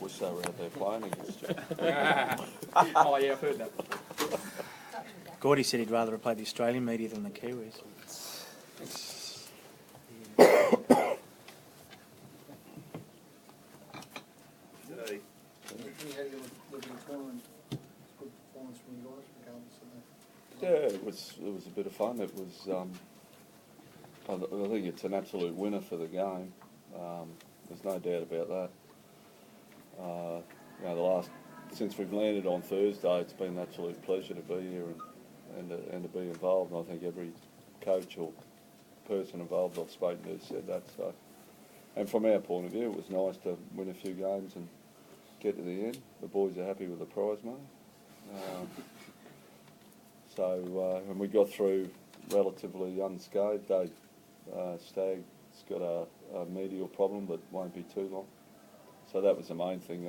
wish they were out there playing against you. Oh yeah, I've heard that. Gordy said he'd rather have played the Australian media than the Kiwis. Yeah, it was a bit of fun. It was. I think it's an absolute winner for the game. There's no doubt about that. Since we've landed on Thursday, it's been an absolute pleasure to be here and to be involved. And I think every coach or person involved I've spoken to said that. So, and from our point of view, it was nice to win a few games and get to the end. The boys are happy with the prize money. And we got through relatively unscathed. Stag's got a medial problem that won't be too long. So that was the main thing.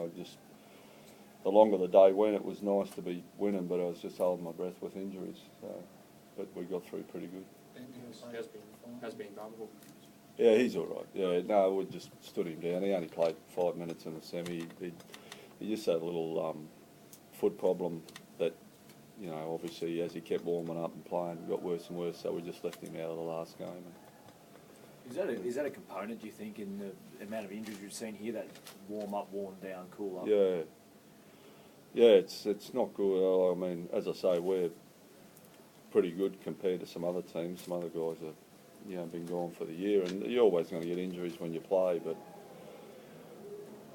The longer the day went, it was nice to be winning, but I was just holding my breath with injuries. So, but we got through pretty good. Has been vulnerable. Yeah, he's all right. Yeah, no, we just stood him down. He only played 5 minutes in the semi. He just had a little foot problem that, obviously as he kept warming up and playing, it got worse and worse. So we just left him out of the last game. Is that a component, do you think, in the amount of injuries we've seen here, that warm up, warm down, cool up? Yeah, it's not good. I mean, as I say, we're pretty good compared to some other teams. Some other guys have, been gone for the year, and you're always going to get injuries when you play. But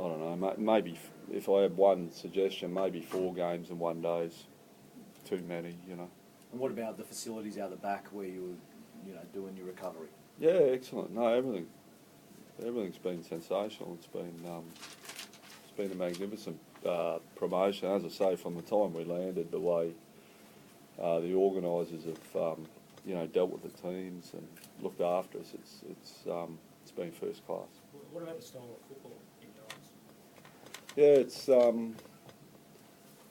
I don't know. Maybe if I had one suggestion, maybe 4 games in one day is too many. And what about the facilities out the back where you were, doing your recovery? Yeah, excellent. No, everything's been sensational. It's been a magnificent promotion. As I say, from the time we landed, the way the organisers have dealt with the teams and looked after us, it's been first class. What about the style of football you guys? Yeah, it's I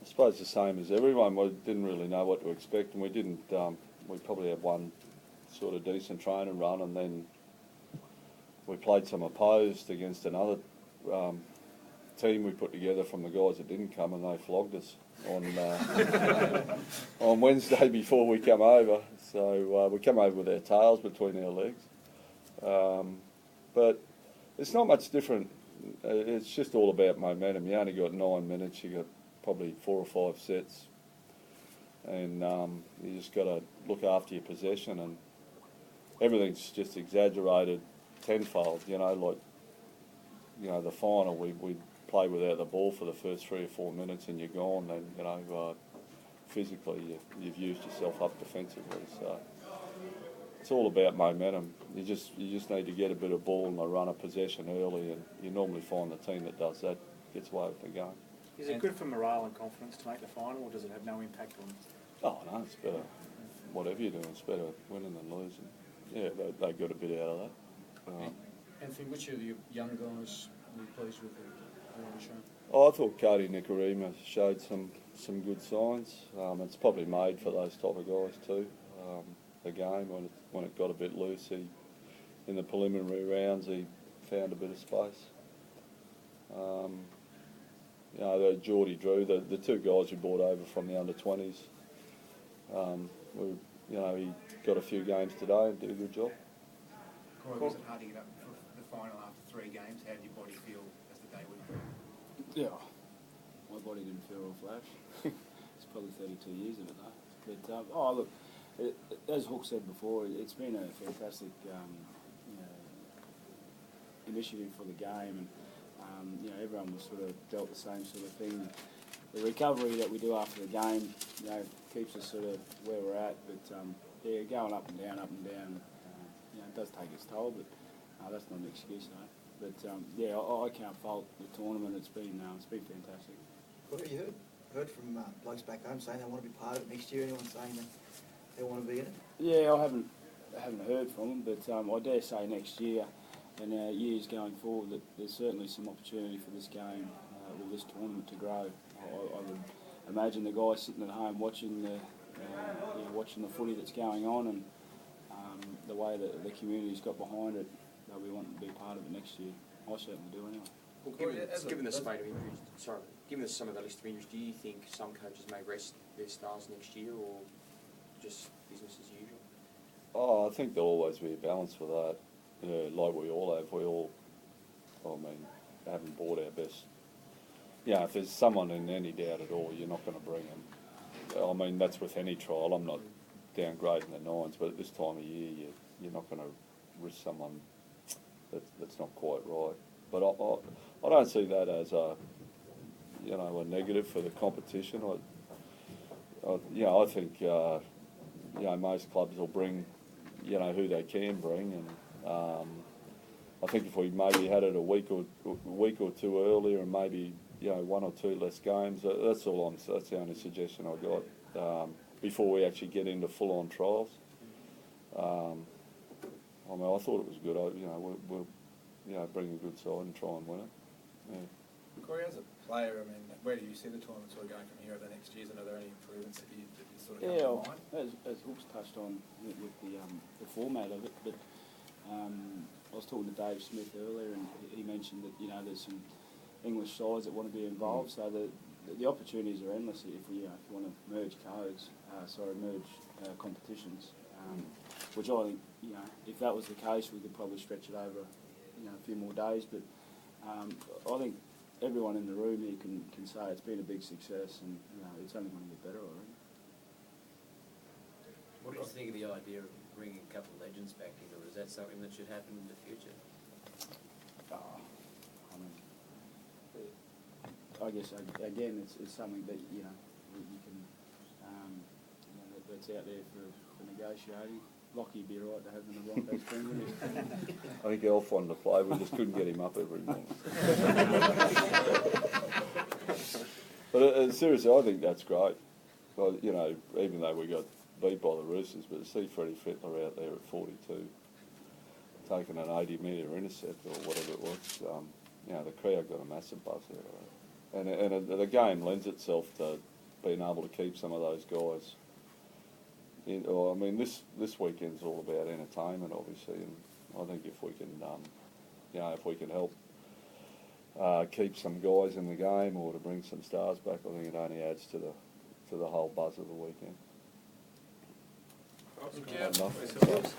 suppose the same as everyone. We didn't really know what to expect, and we didn't. We probably had one sort of decent training run, and then we played some opposed against another team we put together from the guys that didn't come, and they flogged us on Wednesday before we come over. So we come over with our tails between our legs. But it's not much different. It's just all about momentum. You only got 9 minutes. You got probably 4 or 5 sets, and you just got to look after your possession, and everything's just exaggerated tenfold. The final we play without the ball for the first 3 or 4 minutes, and you're gone. And physically you've used yourself up defensively. So it's all about momentum. You just need to get a bit of ball and a run of possession early, and you normally find the team that does that gets away with the game. Is it good for morale and confidence to make the final, or does it have no impact on? Oh no, it's better. Whatever you're doing, it's better winning than losing. Yeah, they got a bit out of that. Anthony, which of your young guys were you pleased with the show? Oh, I thought Cody Nicarima showed some good signs. It's probably made for those type of guys too. The game when it got a bit loose, in the preliminary rounds he found a bit of space. The Geordie Drew, the 2 guys we brought over from the under-20s. He got a few games today and did a good job. Corey, was it hard to get up for the final after 3 games? How did your body feel as the day went on? Yeah, my body didn't feel all flash. It's probably 32 years of it though. But look, as Hook said before, it's been a fantastic initiative for the game, and everyone was sort of dealt the same sort of thing. The recovery that we do after the game, keeps us sort of where we're at. But going up and down, it does take its toll. But that's not an excuse, though. But I can't fault the tournament. It's been fantastic. What have you heard from blokes back home saying they want to be part of it next year? Anyone saying that they want to be in it? Yeah, I haven't heard from them, but I dare say next year and years going forward that there's certainly some opportunity for this game, or this tournament to grow. I would imagine the guys sitting at home watching the footy that's going on, and the way that the community's got behind it, that we want to be part of it next year. I certainly do anyway. Well, given the spate of injuries, given some of the list of injuries, do you think some coaches may rest their stars next year, or just business as usual? Oh, I think there'll always be a balance for that. Like we all have. We all, I mean, haven't bought our best. Yeah, if there's someone in any doubt at all, you're not going to bring them. I mean, that's with any trial. I'm not downgrading the nines, but at this time of year, you're not going to risk someone that's not quite right. But I don't see that as a negative for the competition. I think most clubs will bring who they can bring, and I think if we maybe had it a week or two earlier, and maybe one or two less games, that's all. That's the only suggestion I got before we actually get into full-on trials. I mean, I thought it was good. We'll bring a good side and try and win it. Yeah. Corey, as a player, I mean, where do you see the tournament sort of going from here over the next years, and are there any improvements that you sort of come to mind? As Hooks touched on with the format of it, but I was talking to Dave Smith earlier, and he mentioned that there's some English sides that want to be involved, so the opportunities are endless if you want to merge competitions, which I think if that was the case, we could probably stretch it over a few more days, but I think everyone in the room here can say it's been a big success, and it's only going to get better, I think. What do you think of the idea of bringing a couple of legends back here, or is that something that should happen in the future? I guess again, it's something that you can that's out there for negotiating. Lockie would be right to have in the Broncos team, wouldn't he? I think Elf wanted to play. We just couldn't get him up every morning. But seriously, I think that's great. Well, even though we got beat by the Roosters, but to see Freddie Fittler out there at 42, taking an 80-metre intercept or whatever it was, the crowd got a massive buzz out of it. And the game lends itself to being able to keep some of those guys. I mean, this weekend's all about entertainment, obviously, and I think if we can help keep some guys in the game or to bring some stars back, I think it only adds to the whole buzz of the weekend. Enough.